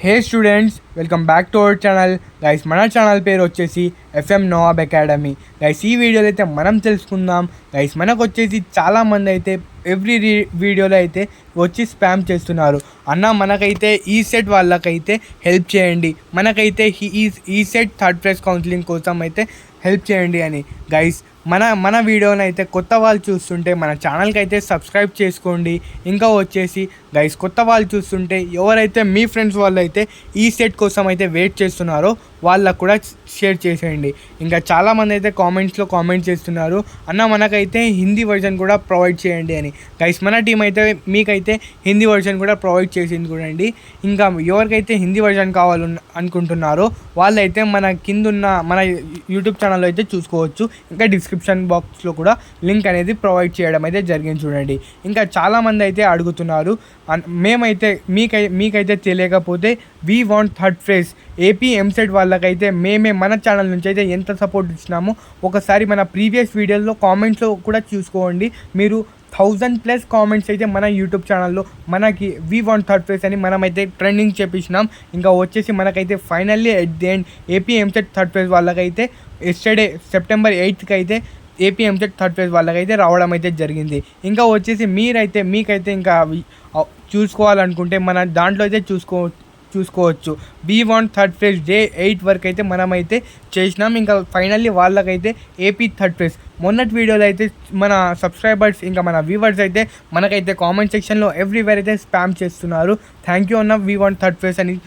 Hey students, welcome back to our channel. Guys, మన channel పేరు వచ్చేసి ఎఫ్ఎం నవాబ్ అకాడమీ. గైస్, ఈ వీడియోలో అయితే మనం తెలుసుకుందాం. గైస్, మనకు వచ్చేసి చాలామంది అయితే ఎవ్రీ వీడియోలో అయితే వచ్చి స్పామ్ చేస్తున్నారు. అన్న మనకైతే ఈ సెట్ వాళ్ళకైతే హెల్ప్ చేయండి, మనకైతే ఈ సెట్ థర్డ్ ప్లేస్ కౌన్సిలింగ్ కోసం అయితే హెల్ప్ చేయండి అని. గైస్, మన వీడియోని అయితే కొత్త వాళ్ళు చూస్తుంటే మన ఛానల్కి అయితే సబ్స్క్రైబ్ చేసుకోండి. ఇంకా వచ్చేసి గైస్, కొత్త వాళ్ళు చూస్తుంటే ఎవరైతే మీ ఫ్రెండ్స్ వాళ్ళు అయితే ఈ సెట్ కోసం అయితే వెయిట్ చేస్తున్నారో వాళ్ళకు కూడా షేర్ చేసేయండి. ఇంకా చాలామంది అయితే కామెంట్స్లో కామెంట్ చేస్తున్నారు, అన్న మనకైతే హిందీ వర్షన్ కూడా ప్రొవైడ్ చేయండి అని. గైస్, మన టీం అయితే మీకైతే హిందీ వర్షన్ కూడా ప్రొవైడ్ చేసింది చూడండి. ఇంకా ఎవరికైతే హిందీ వర్షన్ అనుకుంటున్నారో వాళ్ళైతే మన కిందున్న మన యూట్యూబ్ ఛానల్లో అయితే చూసుకోవచ్చు. ఇంకా డిస్క్రిప్షన్ బాక్స్లో కూడా లింక్ అనేది ప్రొవైడ్ చేయడం అయితే జరిగింది చూడండి. ఇంకా చాలామంది అయితే అడుగుతున్నారు, మేమైతే మీకైతే తెలియకపోతే we want third phase AP EAMCET వాళ్ళకైతే మేమే మన ఛానల్ నుంచి అయితే ఎంత సపోర్ట్ ఇచ్చినామో ఒకసారి మన ప్రీవియస్ వీడియోలో కామెంట్స్లో కూడా చూసుకోండి. మీరు 1000+ కామెంట్స్ అయితే మన యూట్యూబ్ ఛానల్లో మనకి వీ వాంట్ థర్డ్ ఫేజ్ అని మనమైతే ట్రెండింగ్ చేపించినాం. ఇంకా వచ్చేసి మనకైతే finally at the end AP EAMCET third phase వాళ్ళకైతే ఎస్టర్డే September 8th అయితే ఏపీ ఎంసెట్ థర్డ్ ఫేజ్ వాళ్ళకైతే రావడం అయితే జరిగింది. ఇంకా వచ్చేసి మీకైతే ఇంకా చూసుకోవాలనుకుంటే మన దాంట్లో అయితే చూసుకోవచ్చు. We want third phase Day 8 వరకు అయితే మనమైతే చేసినాం. ఇంకా ఫైనల్లీ వాళ్ళకైతే ఏపీ థర్డ్ ఫేజ్ మొన్నటి వీడియోలో అయితే మన సబ్స్క్రైబర్స్ ఇంకా మన వ్యూవర్స్ అయితే మనకైతే కామెంట్ సెక్షన్లో ఎవ్రీవేర్ అయితే స్పామ్ చేస్తున్నారు. థ్యాంక్ యూ అన్న, వీ వాంట్ థర్డ్ ఫేజ్ అని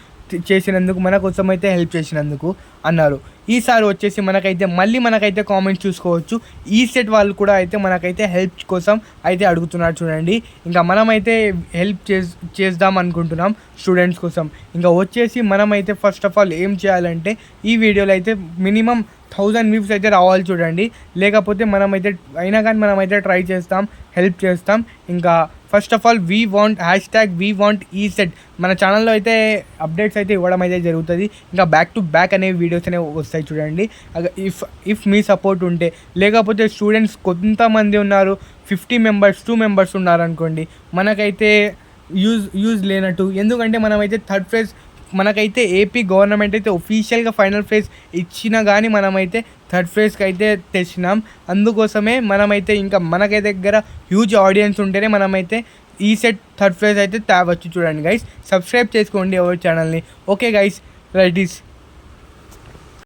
చేసినందుకు, మన కోసం అయితే హెల్ప్ చేసినందుకు అన్నారు. ఈసారి వచ్చేసి మనకైతే కామెంట్స్ చూసుకోవచ్చు. ఈ సెట్ వాళ్ళు కూడా అయితే మనకైతే హెల్ప్ కోసం అయితే అడుగుతున్నారు చూడండి. ఇంకా మనమైతే హెల్ప్ చేద్దాం అనుకుంటున్నాం స్టూడెంట్స్ కోసం. ఇంకా వచ్చేసి మనమైతే ఫస్ట్ ఆఫ్ ఆల్ ఏం చేయాలంటే ఈ వీడియోలో అయితే మినిమం 1000 వ్యూస్ అయితే రావాలి చూడండి. లేకపోతే మనమైతే ట్రై చేస్తాం, హెల్ప్ చేస్తాం. ఇంకా first of all we want ఈ సెట్ మన ఛానల్లో అయితే అప్డేట్స్ అయితే ఇవ్వడం అయితే జరుగుతుంది. ఇంకా బ్యాక్ టు బ్యాక్ అనే వీడియోస్ అనేవి వస్తాయి చూడండి. ఇఫ్ మీ సపోర్ట్ ఉంటే. లేకపోతే స్టూడెంట్స్ కొంతమంది ఉన్నారు, 50 members 2 members ఉన్నారనుకోండి, మనకైతే యూజ్ లేనట్టు. ఎందుకంటే మనమైతే థర్డ్ ఫేజ్ మనకైతే ఏపీ గవర్నమెంట్ అయితే ఒఫీషియల్గా ఫైనల్ ఫేజ్ ఇచ్చినా కానీ మనమైతే థర్డ్ ఫేజ్కి అయితే తెచ్చినాం. అందుకోసమే మనమైతే ఇంకా మనకైతే దగ్గర హ్యూజ్ ఆడియన్స్ ఉంటేనే మనమైతే ఈ సెట్ థర్డ్ ఫేజ్ అయితే తేవచ్చు చూడండి. గైస్, సబ్స్క్రైబ్ చేసుకోండి ఎవరి ఛానల్ని. Okay guys, right is